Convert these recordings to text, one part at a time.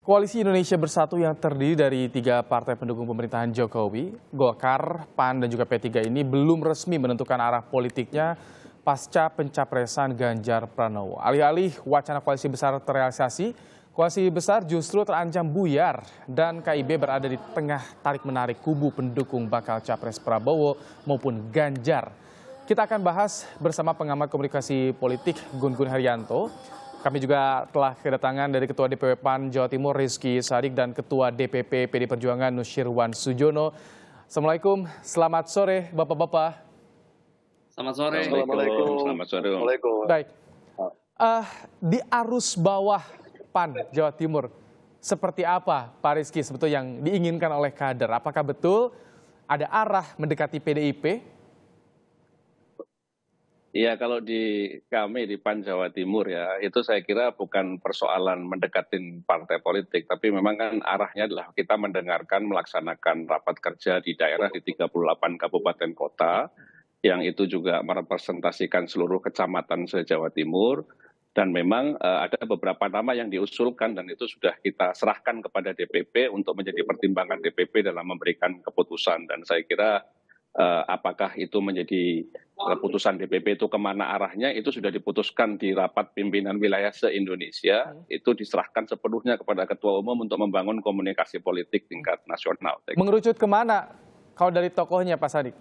Koalisi Indonesia Bersatu yang terdiri dari 3 partai pendukung pemerintahan Jokowi, Golkar, PAN, dan juga P3 ini belum resmi menentukan arah politiknya pasca pencapresan Ganjar Pranowo. Alih-alih wacana koalisi besar terrealisasi, koalisi besar justru terancam buyar dan KIB berada di tengah tarik-menarik kubu pendukung bakal capres Prabowo maupun Ganjar. Kita akan bahas bersama pengamat komunikasi politik Gun-Gun Haryanto. Kami juga telah kedatangan dari Ketua DPW PAN Jawa Timur Rizky Sadik dan Ketua DPP PD Perjuangan Nusyirwan Sujono. Assalamualaikum, selamat sore Bapak-Bapak. Selamat sore. Assalamualaikum. Selamat sore. Baik, di arus bawah PAN Jawa Timur, seperti apa Pak Rizky sebetulnya yang diinginkan oleh kader? Apakah betul ada arah mendekati PDIP? Iya, kalau di kami di PAN Jawa Timur ya, itu saya kira bukan persoalan mendekatin partai politik, tapi memang kan arahnya adalah kita mendengarkan, melaksanakan rapat kerja di daerah di 38 kabupaten kota, yang itu juga merepresentasikan seluruh kecamatan se-Jawa Timur, dan memang ada beberapa nama yang diusulkan dan itu sudah kita serahkan kepada DPP untuk menjadi pertimbangan DPP dalam memberikan keputusan, dan saya kira apakah itu menjadi keputusan DPP itu kemana arahnya itu sudah diputuskan di rapat pimpinan wilayah se-Indonesia, itu diserahkan sepenuhnya kepada Ketua Umum untuk membangun komunikasi politik tingkat nasional. Mengerucut kemana kalau dari tokohnya Pak Sadik?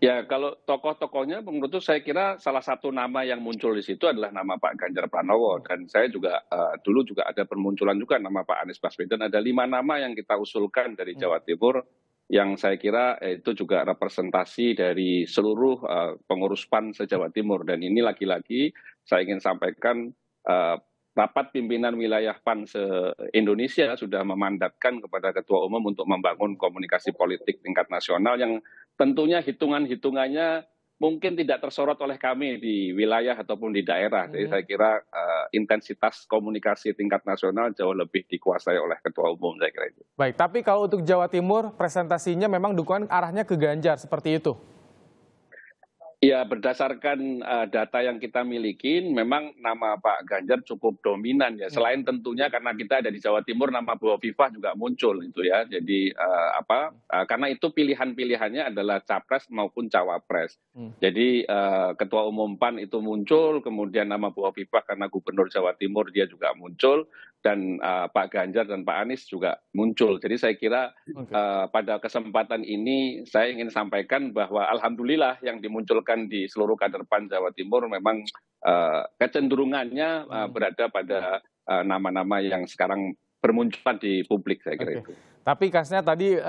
Ya, kalau tokoh-tokohnya menurut saya kira salah satu nama yang muncul di situ adalah nama Pak Ganjar Pranowo, dan saya juga dulu juga ada permunculan juga nama Pak Anies Baswedan. Ada 5 nama yang kita usulkan dari Jawa Timur yang saya kira itu juga representasi dari seluruh pengurus PAN se-Jawa Timur, dan ini lagi-lagi saya ingin sampaikan rapat pimpinan wilayah PAN se-Indonesia sudah memandatkan kepada Ketua Umum untuk membangun komunikasi politik tingkat nasional yang tentunya hitungan-hitungannya mungkin tidak tersorot oleh kami di wilayah ataupun di daerah. Jadi saya kira intensitas komunikasi tingkat nasional jauh lebih dikuasai oleh Ketua Umum, saya kira itu. Baik, tapi kalau untuk Jawa Timur presentasinya memang dukungan arahnya ke Ganjar seperti itu. Ya, berdasarkan data yang kita miliki, memang nama Pak Ganjar cukup dominan ya. Selain tentunya karena kita ada di Jawa Timur, nama Bu Hovifah juga muncul itu ya. Jadi karena itu pilihan-pilihannya adalah capres maupun cawapres. Jadi Ketua Umum PAN itu muncul, kemudian nama Bu Hovifah karena Gubernur Jawa Timur dia juga muncul, dan Pak Ganjar dan Pak Anies juga muncul. Jadi saya kira pada kesempatan ini saya ingin sampaikan bahwa alhamdulillah yang dimunculkan di seluruh kader PAN Jawa Timur memang kecenderungannya berada pada nama-nama yang sekarang bermunculan di publik, saya kira itu. Tapi kasusnya tadi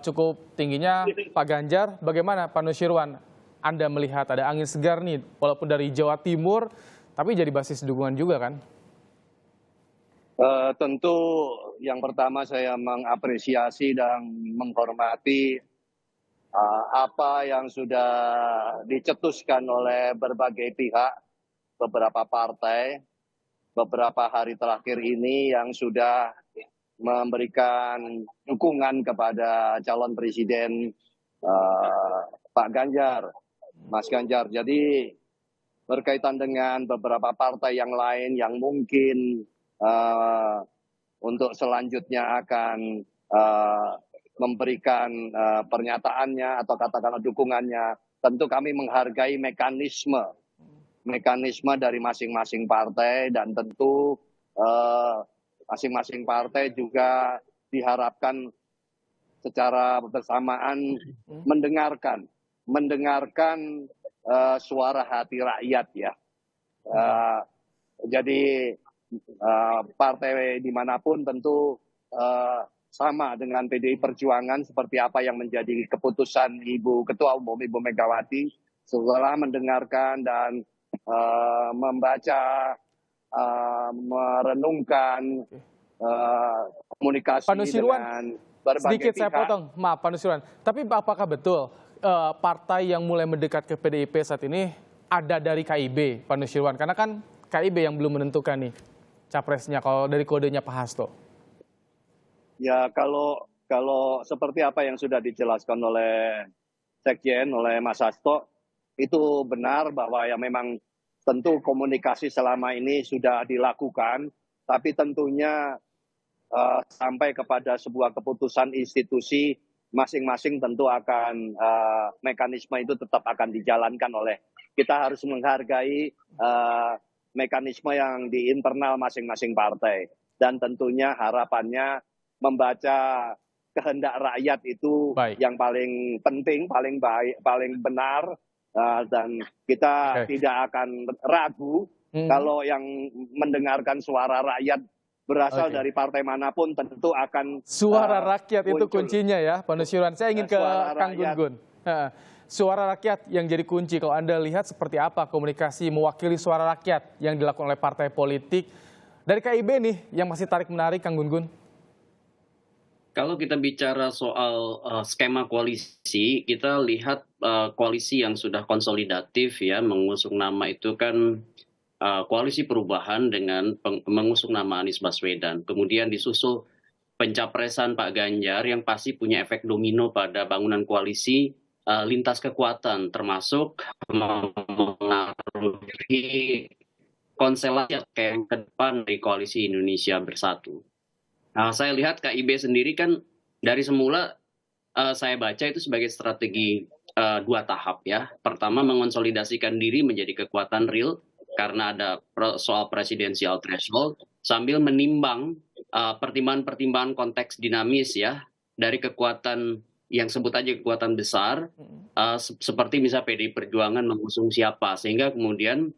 cukup tingginya Pak Ganjar, bagaimana Pak Nusyirwan? Anda melihat ada angin segar nih, walaupun dari Jawa Timur, tapi jadi basis dukungan juga kan? Tentu yang pertama saya mengapresiasi dan menghormati apa yang sudah dicetuskan oleh berbagai pihak, beberapa partai, beberapa hari terakhir ini yang sudah memberikan dukungan kepada calon presiden Pak Ganjar, Mas Ganjar. Jadi berkaitan dengan beberapa partai yang lain yang mungkin untuk selanjutnya akan memberikan pernyataannya atau katakanlah dukungannya, tentu kami menghargai mekanisme dari masing-masing partai, dan tentu masing-masing partai juga diharapkan secara bersamaan mendengarkan suara hati rakyat ya. Jadi partai dimanapun tentu sama dengan PDI Perjuangan seperti apa yang menjadi keputusan Ibu Ketua Umum Ibu Megawati setelah mendengarkan dan membaca, merenungkan komunikasi dengan berbagai sedikit pihak. saya potong, maaf Pak Nusyirwan. Tapi apakah betul partai yang mulai mendekat ke PDIP saat ini ada dari KIB, Pak Nusyirwan? Karena kan KIB yang belum menentukan nih capresnya kalau dari kodenya Pak Hasto. Ya, kalau seperti apa yang sudah dijelaskan oleh Sekjen, oleh Mas Hasto, itu benar bahwa ya memang tentu komunikasi selama ini sudah dilakukan tapi tentunya sampai kepada sebuah keputusan institusi masing-masing tentu akan mekanisme itu tetap akan dijalankan oleh kita harus menghargai mekanisme yang di internal masing-masing partai dan tentunya harapannya membaca kehendak rakyat itu Baik. yang paling penting, paling baik, paling benar dan kita tidak akan ragu kalau yang mendengarkan suara rakyat berasal dari partai manapun tentu akan suara rakyat itu muncul. kuncinya ya, Pak Nusirwan. Saya ingin ke Kang Gun-Gun. Suara rakyat yang jadi kunci. Kalau Anda lihat seperti apa komunikasi mewakili suara rakyat yang dilakukan oleh partai politik dari KIB nih yang masih tarik-menarik, Kang Gun-Gun? Kalau kita bicara soal skema koalisi, kita lihat koalisi yang sudah konsolidatif ya, mengusung nama itu kan koalisi perubahan dengan mengusung nama Anies Baswedan. Kemudian disusul pencapresan Pak Ganjar yang pasti punya efek domino pada bangunan koalisi lintas kekuatan, termasuk mengaruhi konstelasi ke depan dari koalisi Indonesia Bersatu. Nah, saya lihat KIB sendiri kan dari semula saya baca itu sebagai strategi 2 tahap ya. Pertama mengonsolidasikan diri menjadi kekuatan real karena ada soal presidensial threshold sambil menimbang pertimbangan-pertimbangan konteks dinamis ya dari kekuatan yang sebut aja kekuatan besar seperti misalnya PDI Perjuangan mengusung siapa sehingga kemudian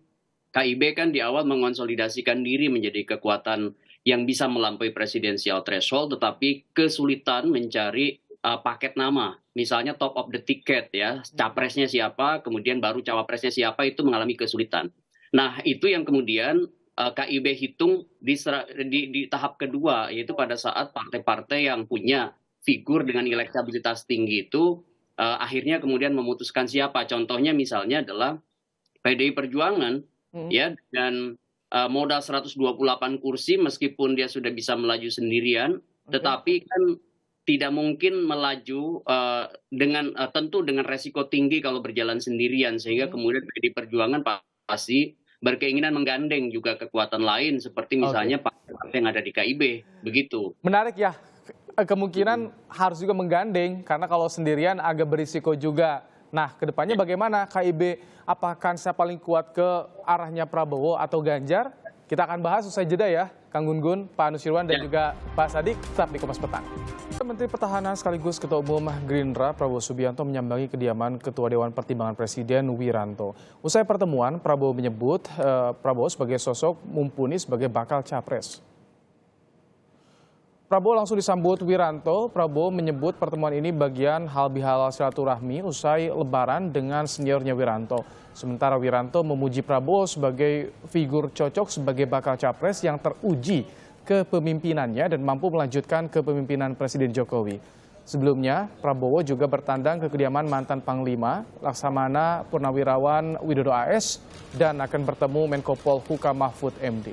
KIB kan di awal mengonsolidasikan diri menjadi kekuatan yang bisa melampaui presidensial threshold tetapi kesulitan mencari paket nama. Misalnya top of the ticket ya, capresnya siapa, kemudian baru cawapresnya siapa itu mengalami kesulitan. Nah, itu yang kemudian KIB hitung di tahap kedua, yaitu pada saat partai-partai yang punya figur dengan elektabilitas tinggi itu akhirnya kemudian memutuskan siapa. Contohnya misalnya adalah PDI Perjuangan ya dan modal 128 kursi meskipun dia sudah bisa melaju sendirian, tetapi kan tidak mungkin melaju tentu dengan resiko tinggi kalau berjalan sendirian sehingga kemudian PDI Perjuangan pasti berkeinginan menggandeng juga kekuatan lain seperti misalnya partai yang ada di KIB begitu. Menarik ya, kemungkinan harus juga menggandeng karena kalau sendirian agak berisiko juga. Nah, kedepannya bagaimana KIB? Apakah saya paling kuat ke arahnya Prabowo atau Ganjar? Kita akan bahas usai jeda ya, Kang Gun-Gun, Pak Nusirwan, dan juga Pak Sadik, tetap di Kompas Petang. Menteri Pertahanan sekaligus Ketua Umum Gerindra Prabowo Subianto menyambangi kediaman Ketua Dewan Pertimbangan Presiden Wiranto. Usai pertemuan, Prabowo menyebut Prabowo sebagai sosok mumpuni sebagai bakal capres. Prabowo langsung disambut Wiranto. Prabowo menyebut pertemuan ini bagian hal bihalal silaturahmi usai lebaran dengan seniornya Wiranto. Sementara Wiranto memuji Prabowo sebagai figur cocok sebagai bakal capres yang teruji kepemimpinannya dan mampu melanjutkan kepemimpinan Presiden Jokowi. Sebelumnya, Prabowo juga bertandang ke kediaman mantan Panglima, Laksamana Purnawirawan Widodo AS, dan akan bertemu Menko Polhukam Mahfud MD.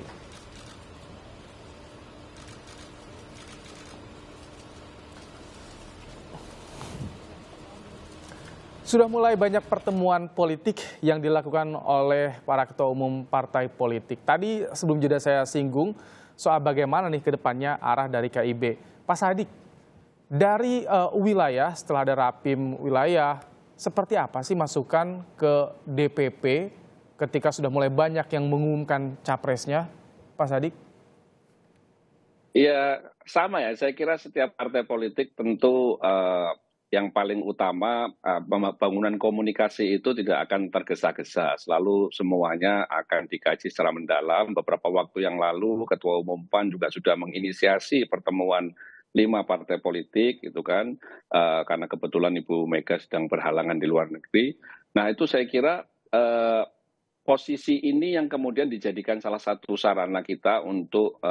Sudah mulai banyak pertemuan politik yang dilakukan oleh para ketua umum partai politik. Tadi sebelum jeda saya singgung soal bagaimana nih ke depannya arah dari KIB. Pak Sadik, dari wilayah setelah ada rapim wilayah, seperti apa sih masukan ke DPP ketika sudah mulai banyak yang mengumumkan capresnya, Pak Sadik? Ya sama ya, saya kira setiap partai politik tentu yang paling utama pembangunan komunikasi itu tidak akan tergesa-gesa. Selalu semuanya akan dikaji secara mendalam. Beberapa waktu yang lalu Ketua Umum PAN juga sudah menginisiasi pertemuan 5 partai politik itu kan karena kebetulan Ibu Mega sedang berhalangan di luar negeri. Nah itu saya kira posisi ini yang kemudian dijadikan salah satu sarana kita untuk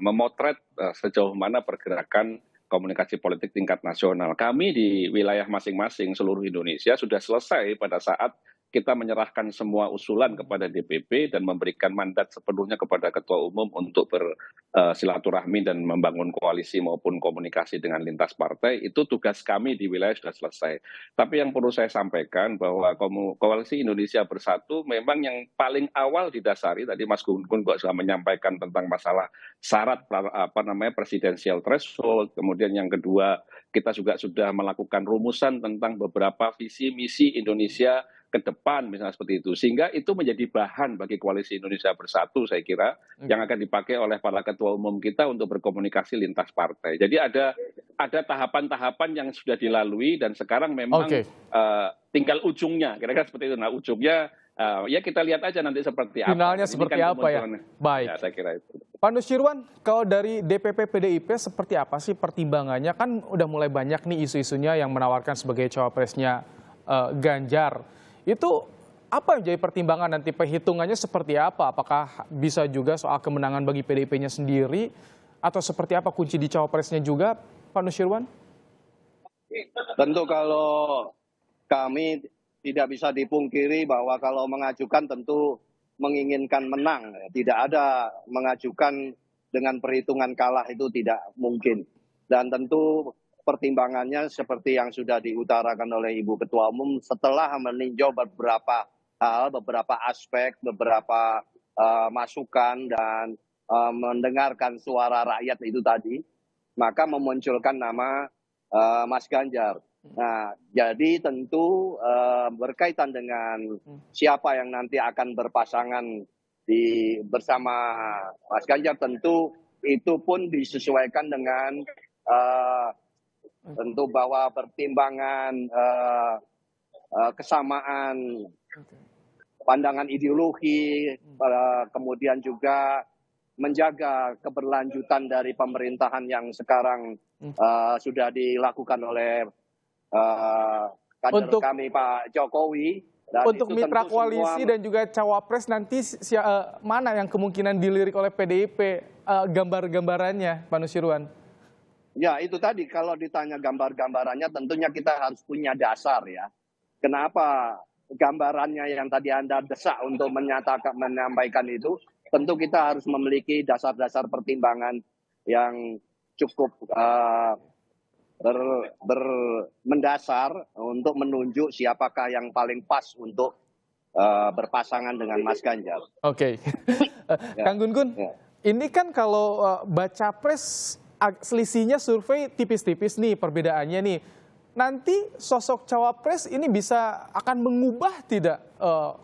memotret sejauh mana pergerakan komunikasi politik tingkat nasional. Kami di wilayah masing-masing seluruh Indonesia sudah selesai pada saat kita menyerahkan semua usulan kepada DPP dan memberikan mandat sepenuhnya kepada Ketua Umum untuk bersilaturahmi dan membangun koalisi maupun komunikasi dengan lintas partai, itu tugas kami di wilayah sudah selesai. Tapi yang perlu saya sampaikan bahwa koalisi Indonesia Bersatu memang yang paling awal didasari, tadi Mas Gun-Gun juga sudah menyampaikan tentang masalah syarat presidensial threshold, kemudian yang kedua kita juga sudah melakukan rumusan tentang beberapa visi misi Indonesia ke depan misalnya seperti itu, sehingga itu menjadi bahan bagi koalisi Indonesia Bersatu saya kira yang akan dipakai oleh para ketua umum kita untuk berkomunikasi lintas partai. Jadi ada tahapan-tahapan yang sudah dilalui dan sekarang memang tinggal ujungnya, kira-kira seperti itu. Nah ujungnya ya kita lihat aja nanti seperti apa. Finalnya seperti apa ya? Baik. Ya, saya kira itu. Pak Nusirwan, kalau dari DPP PDIP seperti apa sih pertimbangannya? Kan udah mulai banyak nih isu-isunya yang menawarkan sebagai cawapresnya Ganjar. Itu apa yang jadi pertimbangan nanti, perhitungannya seperti apa? Apakah bisa juga soal kemenangan bagi PDIP-nya sendiri atau seperti apa kunci di cawapresnya juga, Pak Nusirwan? Tentu kalau kami tidak bisa dipungkiri bahwa kalau mengajukan tentu menginginkan menang. Tidak ada mengajukan dengan perhitungan kalah, itu tidak mungkin. Dan tentu pertimbangannya seperti yang sudah diutarakan oleh Ibu Ketua Umum setelah meninjau beberapa hal, beberapa aspek, beberapa masukan dan mendengarkan suara rakyat itu tadi, maka memunculkan nama Mas Ganjar. Nah, jadi tentu berkaitan dengan siapa yang nanti akan berpasangan bersama Mas Ganjar, tentu itu pun disesuaikan dengan tentu bahwa pertimbangan kesamaan pandangan ideologi, kemudian juga menjaga keberlanjutan dari pemerintahan yang sekarang sudah dilakukan oleh kader kami Pak Jokowi. Dan untuk mitra koalisi dan juga cawapres nanti mana yang kemungkinan dilirik oleh PDIP gambar-gambarannya, Pak Nusirwan? Ya itu tadi, kalau ditanya gambar-gambarannya tentunya kita harus punya dasar ya. Kenapa gambarannya yang tadi Anda desak untuk menyampaikan itu, tentu kita harus memiliki dasar-dasar pertimbangan yang cukup mendasar untuk menunjuk siapakah yang paling pas untuk berpasangan dengan Mas Ganjar. Oke. Kang Gun-Gun, ini kan kalau baca pres selisihnya survei tipis-tipis nih perbedaannya nih. Nanti sosok cawapres ini akan mengubah tidak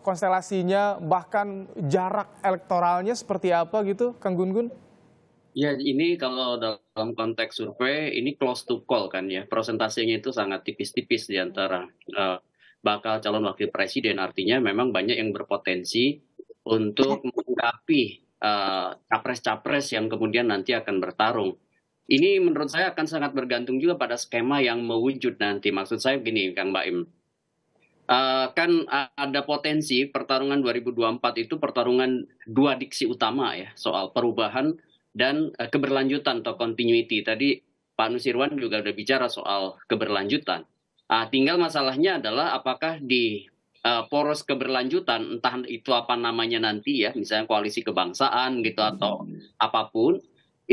konstelasinya, bahkan jarak elektoralnya seperti apa gitu, Kang Gun-Gun? Ya, ini kalau dalam konteks survei ini close to call kan ya, prosentasenya itu sangat tipis-tipis di antara bakal calon wakil presiden. Artinya memang banyak yang berpotensi untuk mengungkapi capres-capres yang kemudian nanti akan bertarung. Ini menurut saya akan sangat bergantung juga pada skema yang mewujud nanti. Maksud saya begini, Kang Baim. Kan ada potensi pertarungan 2024 itu pertarungan dua diksi utama ya, soal perubahan dan keberlanjutan atau continuity. Tadi Pak Nusirwan juga udah bicara soal keberlanjutan. Tinggal masalahnya adalah apakah di poros keberlanjutan, entah itu apa namanya nanti ya, misalnya koalisi kebangsaan gitu atau apapun,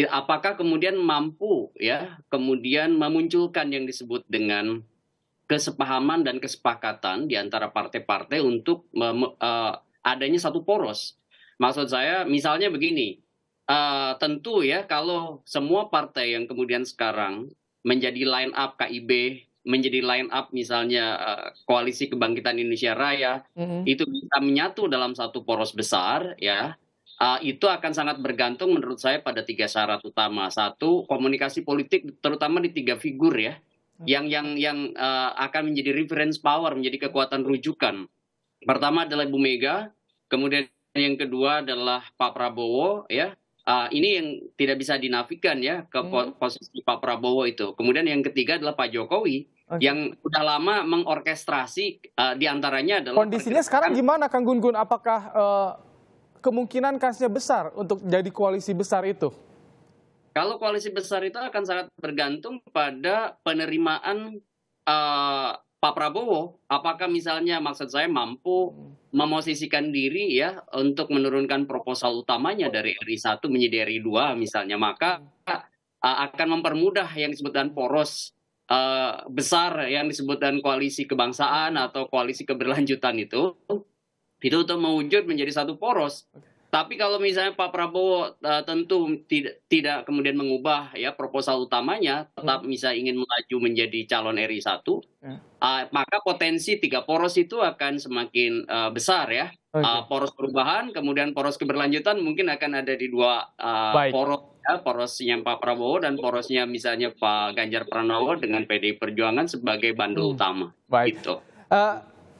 apakah kemudian mampu ya kemudian memunculkan yang disebut dengan kesepahaman dan kesepakatan di antara partai-partai untuk adanya satu poros. Maksud saya misalnya begini, tentu ya kalau semua partai yang kemudian sekarang menjadi line up KIB, menjadi line up misalnya Koalisi Kebangkitan Indonesia Raya, itu bisa menyatu dalam satu poros besar ya. Itu akan sangat bergantung menurut saya pada tiga syarat utama. Satu, komunikasi politik terutama di tiga figur ya, yang akan menjadi reference power, menjadi kekuatan rujukan. Pertama adalah Bu Mega, kemudian yang kedua adalah Pak Prabowo ya. Ini yang tidak bisa dinafikan ya ke posisi Pak Prabowo itu. Kemudian yang ketiga adalah Pak Jokowi yang udah lama mengorkestrasi diantaranya adalah kondisinya sekarang gimana, Kang Gun-Gun? Apakah kemungkinan kansnya besar untuk jadi koalisi besar itu? Kalau koalisi besar itu akan sangat bergantung pada penerimaan Pak Prabowo, apakah misalnya maksud saya mampu memosisikan diri ya untuk menurunkan proposal utamanya dari RI 1 menjadi RI 2 misalnya, maka akan mempermudah yang disebutkan poros besar yang disebutkan koalisi kebangsaan atau koalisi keberlanjutan itu untuk mewujud menjadi satu poros. Tapi kalau misalnya Pak Prabowo tentu tidak kemudian mengubah ya proposal utamanya, tetap bisa ingin melaju menjadi calon RI 1, maka potensi 3 poros itu akan semakin besar ya. Poros perubahan, kemudian poros keberlanjutan mungkin akan ada di 2 poros ya, porosnya Pak Prabowo dan porosnya misalnya Pak Ganjar Pranowo dengan PDI Perjuangan sebagai bandul utama. Baik. Gitu.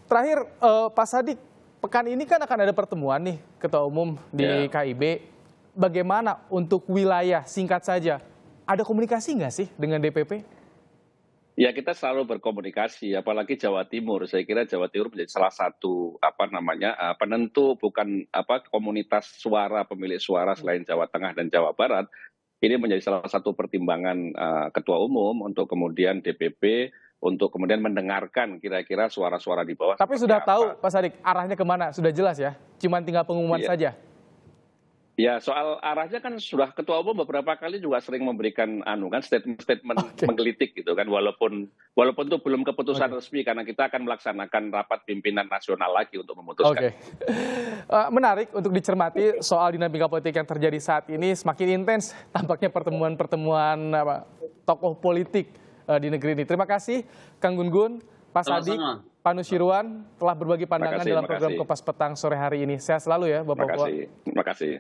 Terakhir, Pak Sadik, pekan ini kan akan ada pertemuan nih Ketua Umum di KIB. Bagaimana untuk wilayah, singkat saja, ada komunikasi nggak sih dengan DPP? Ya, kita selalu berkomunikasi, apalagi Jawa Timur. Saya kira Jawa Timur menjadi salah satu penentu, bukan komunitas suara, pemilik suara selain Jawa Tengah dan Jawa Barat. Ini menjadi salah satu pertimbangan Ketua Umum untuk kemudian DPP untuk kemudian mendengarkan kira-kira suara-suara di bawah. Tapi sudah tahu Pak Sadik arahnya kemana, sudah jelas ya? Cuman tinggal pengumuman saja. Ya, soal arahnya kan sudah Ketua Umum beberapa kali juga sering memberikan statement-statement menggelitik gitu kan, walaupun itu belum keputusan resmi karena kita akan melaksanakan rapat pimpinan nasional lagi untuk memutuskan. Menarik untuk dicermati soal dinamika politik yang terjadi saat ini, semakin intens tampaknya pertemuan-pertemuan tokoh politik di negeri ini. Terima kasih Kang Gun-Gun, Pak Sadik, Pak Nusirwan telah berbagi pandangan dalam program Kompas Petang sore hari ini. Sehat selalu ya Bapak-Bapak. Terima kasih.